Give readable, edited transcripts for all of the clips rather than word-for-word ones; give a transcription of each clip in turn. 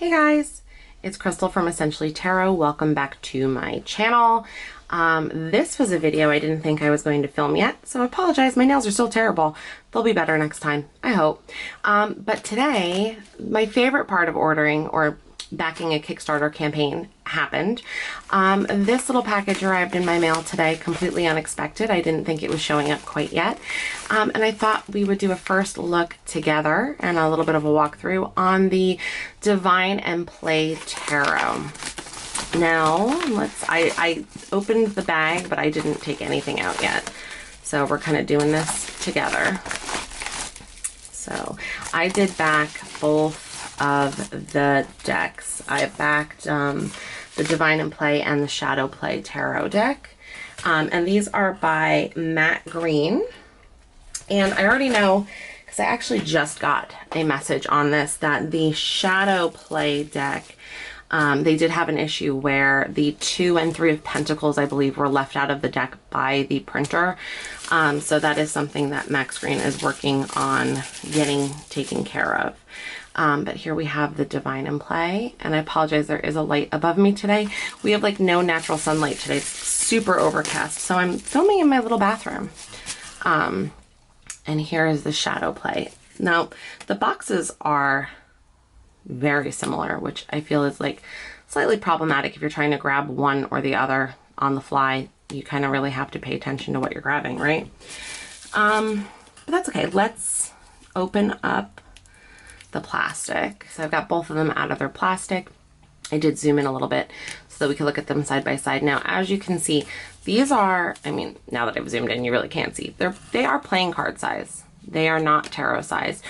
Hey guys, it's Crystal from Essentially Tarot. Welcome back to my channel. This was a video I didn't think I was going to film yet, so I apologize. My nails are still terrible. They'll be better next time, I hope. But today, my favorite part of ordering or backing a Kickstarter campaign happened. This little package arrived in my mail today, completely unexpected. I didn't think it was showing up quite yet. And I thought we would do a first look together and a little bit of a walkthrough on the Divine and Play Tarot. Now, I opened the bag, but I didn't take anything out yet. So we're kind of doing this together. So I did back both of the decks. I backed the Divine and Play and the Shadow Play Tarot deck. And these are by Matt Green. And I already know, because I actually just got a message on this, that the Shadow Play deck, they did have an issue where the 2 and 3 of Pentacles, I believe, were left out of the deck by the printer. So that is something that Max Green is working on getting taken care of. But here we have the Divine and Play, and I apologize, there is a light above me today. We have like no natural sunlight today. It's super overcast, so I'm filming in my little bathroom. And here is the Shadow Play. Now, the boxes are very similar, which I feel is like slightly problematic if you're trying to grab one or the other on the fly. You kind of really have to pay attention to what you're grabbing, right? But that's okay. Let's open up the plastic. So I've got both of them out of their plastic. I did zoom in a little bit so that we could look at them side by side. Now, as you can see, these are, I mean, now that I've zoomed in, you really can't see. They are playing card size. They are not tarot size,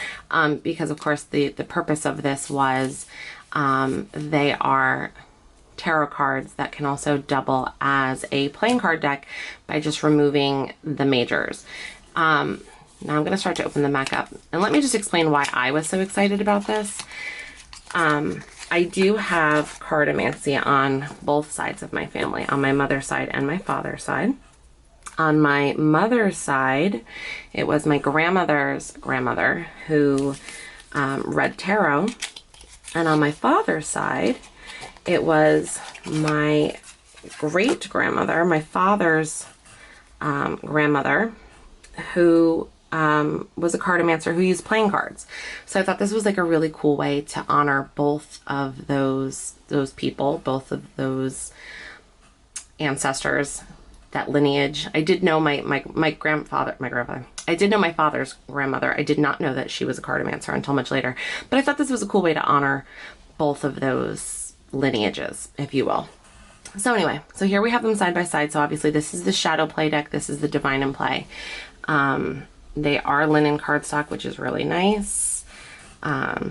because of course the purpose of this was they are tarot cards that can also double as a playing card deck by just removing the majors. Now I'm going to start to open them back up. And let me just explain why I was so excited about this. I do have cardomancy on both sides of my family, on my mother's side and my father's side. On my mother's side, it was my grandmother's grandmother who read tarot. And on my father's side, it was my great-grandmother, my father's grandmother, who was a cardomancer who used playing cards. So I thought this was like a really cool way to honor both of those people, both of those ancestors, that lineage. I did know my grandfather. I did know my father's grandmother. I did not know that she was a cardomancer until much later. But I thought this was a cool way to honor both of those lineages, if you will. So anyway, so here we have them side by side. So obviously this is the Shadow Play deck. This is the Divine and Play. They are linen cardstock, which is really nice. Let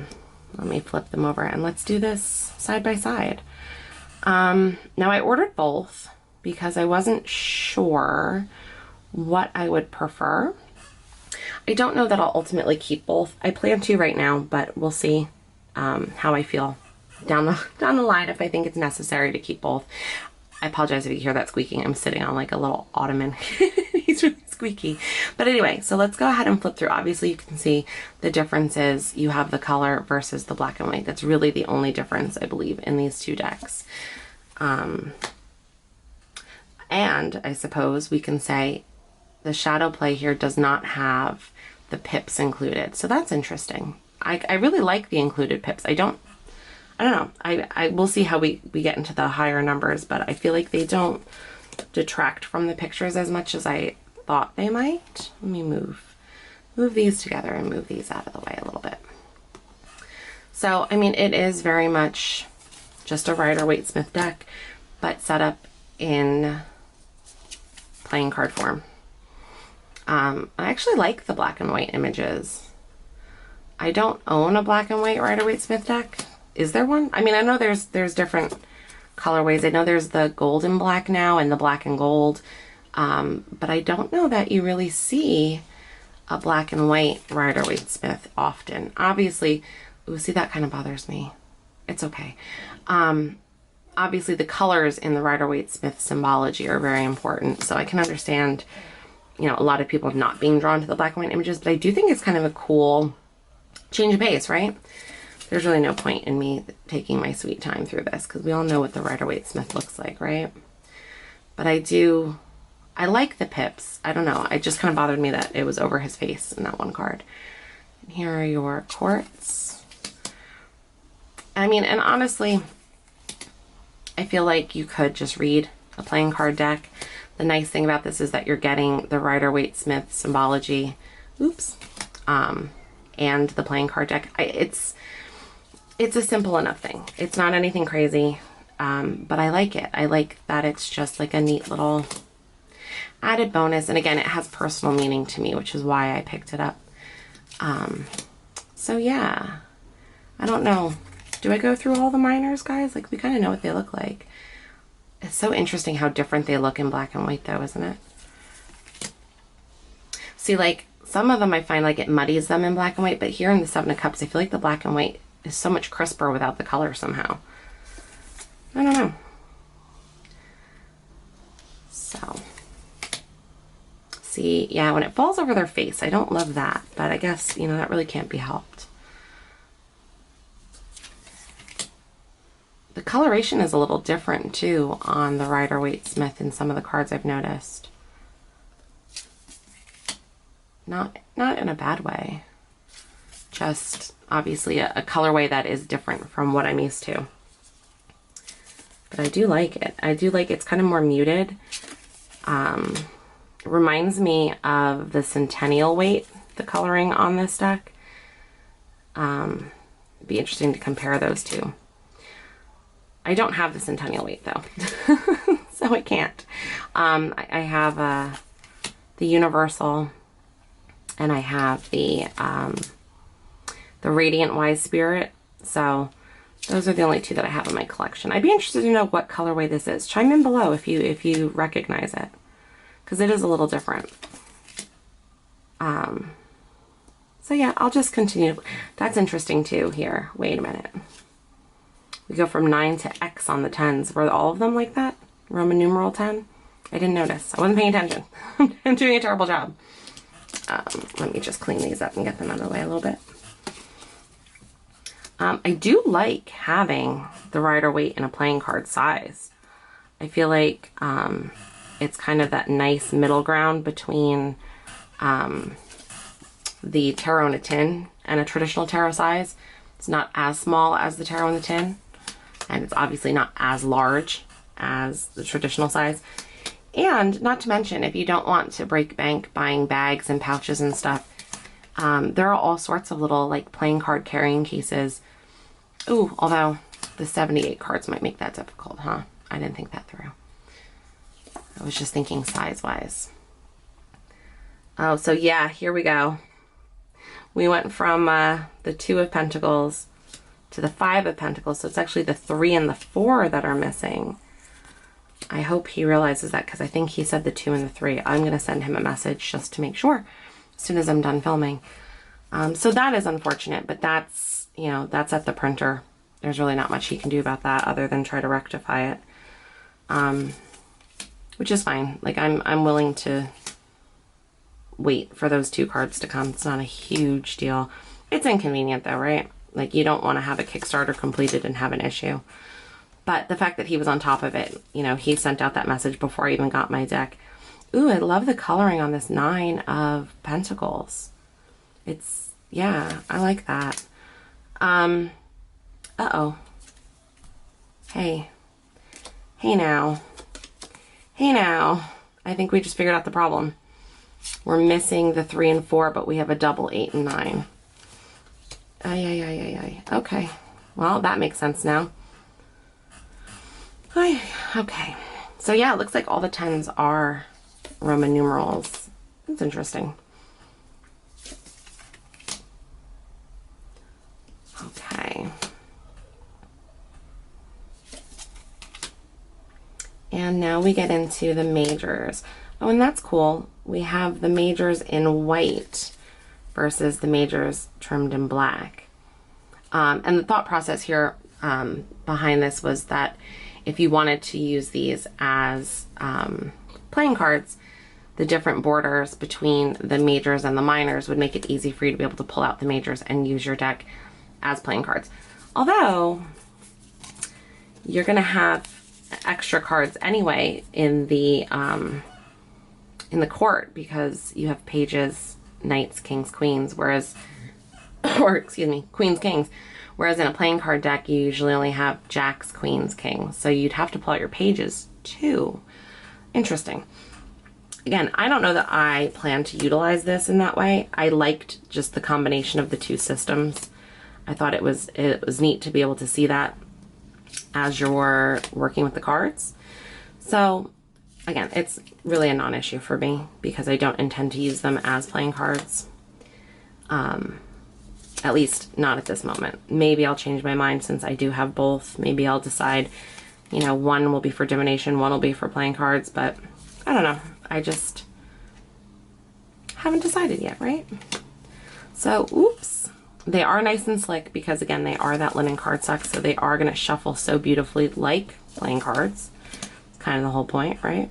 me flip them over and let's do this side by side. Now I ordered both because I wasn't sure what I would prefer. I don't know that I'll ultimately keep both. I plan to right now, but we'll see how I feel down the line if I think it's necessary to keep both. I apologize if you hear that squeaking. I'm sitting on like a little ottoman. He's really squeaky. But anyway, so let's go ahead and flip through. Obviously, you can see the differences. You have the color versus the black and white. That's really the only difference, I believe, in these two decks. And I suppose we can say the Shadow Play here does not have the pips included. So that's interesting. I really like the included pips. I don't know. I will see how we get into the higher numbers, but I feel like they don't detract from the pictures as much as I thought they might. Let me move these together and move these out of the way a little bit. So, I mean, it is very much just a Rider-Waite-Smith deck, but set up in playing card form. I actually like the black and white images. I don't own a black and white Rider-Waite-Smith deck. Is there one? I mean, I know there's different colorways. I know there's the gold and black now and the black and gold. But I don't know that you really see a black and white Rider-Waite-Smith often. Obviously, ooh, see, that kind of bothers me. It's okay. Obviously, the colors in the Rider-Waite-Smith symbology are very important. So I can understand, you know, a lot of people not being drawn to the black and white images, but I do think it's kind of a cool change of pace, right? there's really no point in me taking my sweet time through this because we all know what the Rider-Waite-Smith looks like, right? But I like the pips. I don't know. It just kind of bothered me that it was over his face in that one card. And here are your quartz. I mean, and honestly, I feel like you could just read a playing card deck. The nice thing about this is that you're getting the Rider-Waite-Smith symbology, oops, and the playing card deck. It's a simple enough thing. It's not anything crazy, but I like it. I like that it's just like a neat little added bonus. And again, it has personal meaning to me, which is why I picked it up. So yeah, I don't know. Do I go through all the minors, guys? Like, we kind of know what they look like. It's so interesting how different they look in black and white, though, isn't it? See, like, some of them I find like it muddies them in black and white, but here in the Seven of Cups, I feel like the black and white is so much crisper without the color somehow. I don't know. So, see, yeah, when it falls over their face, I don't love that, but I guess, you know, that really can't be helped. The coloration is a little different too on the Rider-Waite-Smith in some of the cards I've noticed. Not in a bad way. Just obviously a colorway that is different from what I'm used to. But I do like it. I do like it's kind of more muted. It reminds me of the Centennial Weight, the coloring on this deck. It'd be interesting to compare those two. I don't have the Centennial Weight though, so I can't. I have the Universal, and I have the Radiant Wise Spirit. So those are the only two that I have in my collection. I'd be interested to know what colorway this is. Chime in below if you recognize it, because it is a little different. So yeah, I'll just continue. That's interesting too here. Wait a minute. We go from 9 to X on the 10s. Were all of them like that? Roman numeral 10? I didn't notice. I wasn't paying attention. I'm doing a terrible job. Let me just clean these up and get them out of the way a little bit. I do like having the Rider-Waite in a playing card size. I feel like it's kind of that nice middle ground between the tarot in a tin and a traditional tarot size. It's not as small as the tarot in the tin, and it's obviously not as large as the traditional size. And not to mention, if you don't want to break bank buying bags and pouches and stuff, there are all sorts of little like playing card carrying cases. Ooh, although the 78 cards might make that difficult, huh? I didn't think that through. I was just thinking size-wise. Oh, so yeah, here we go. We went from the 2 of Pentacles to the 5 of Pentacles. So it's actually the 3 and the 4 that are missing. I hope he realizes that, because I think he said the 2 and the 3. I'm going to send him a message just to make sure as soon as I'm done filming. So that is unfortunate, but that's, you know, that's at the printer. There's really not much he can do about that other than try to rectify it. Which is fine. Like, I'm willing to wait for those 2 cards to come. It's not a huge deal. It's inconvenient though, right? Like, you don't want to have a Kickstarter completed and have an issue. But the fact that he was on top of it, you know, he sent out that message before I even got my deck. Ooh, I love the coloring on this 9 of Pentacles. It's, yeah, I like that. Uh-oh. Hey. Hey now. Hey now. I think we just figured out the problem. We're missing the 3 and 4, but we have a double 8 and 9. Ay. Okay. Well, that makes sense now. Okay. So yeah, it looks like all the 10s are Roman numerals. That's interesting. Okay. And now we get into the majors. Oh, and that's cool. We have the majors in white versus the majors trimmed in black. And the thought process here behind this was that if you wanted to use these as playing cards, the different borders between the majors and the minors would make it easy for you to be able to pull out the majors and use your deck as playing cards. Although, you're going to have extra cards anyway in the court, because you have pages, knights, kings, queens, whereas, or excuse me, queens, kings. Whereas in a playing card deck, you usually only have jacks, queens, kings. So you'd have to pull out your pages too. Interesting. Again, I don't know that I plan to utilize this in that way. I liked just the combination of the two systems. I thought it was neat to be able to see that as you're working with the cards. So again, it's really a non-issue for me because I don't intend to use them as playing cards. At least not at this moment. Maybe I'll change my mind since I do have both. Maybe I'll decide, you know, one will be for divination, one will be for playing cards, but I don't know. I just haven't decided yet, right? So, oops. They are nice and slick because, again, they are that linen cardstock, so they are going to shuffle so beautifully like playing cards. It's kind of the whole point, right?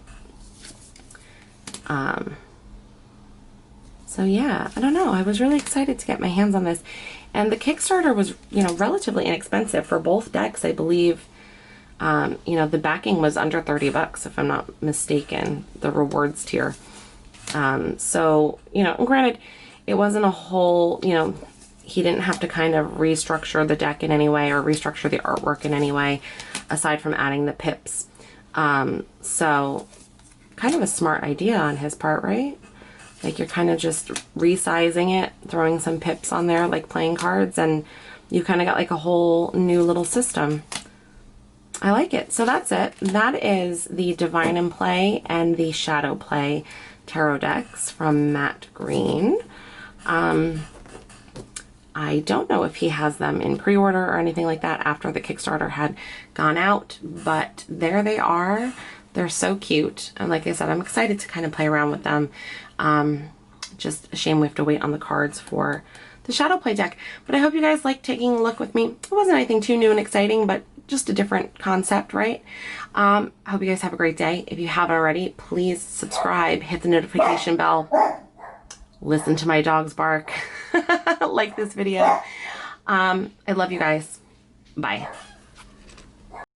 So yeah, I don't know. I was really excited to get my hands on this. And the Kickstarter was, you know, relatively inexpensive for both decks. I believe, you know, the backing was under 30 bucks, if I'm not mistaken, the rewards tier. So, you know, granted, it wasn't a whole, you know, he didn't have to kind of restructure the deck in any way or restructure the artwork in any way, aside from adding the pips. So kind of a smart idea on his part, right? Like you're kind of just resizing it, throwing some pips on there like playing cards, and you kind of got like a whole new little system. I like it. So that's it. That is the Divine in Play and the Shadow Play tarot decks from Matt Green. I don't know if he has them in pre-order or anything like that after the Kickstarter had gone out, but there they are. They're so cute. And like I said, I'm excited to kind of play around with them. Just a shame we have to wait on the cards for the Shadow Play deck. But I hope you guys like taking a look with me. It wasn't anything too new and exciting, but just a different concept, right? I hope you guys have a great day. If you haven't already, please subscribe, hit the notification bell, listen to my dogs bark, like this video. I love you guys. Bye.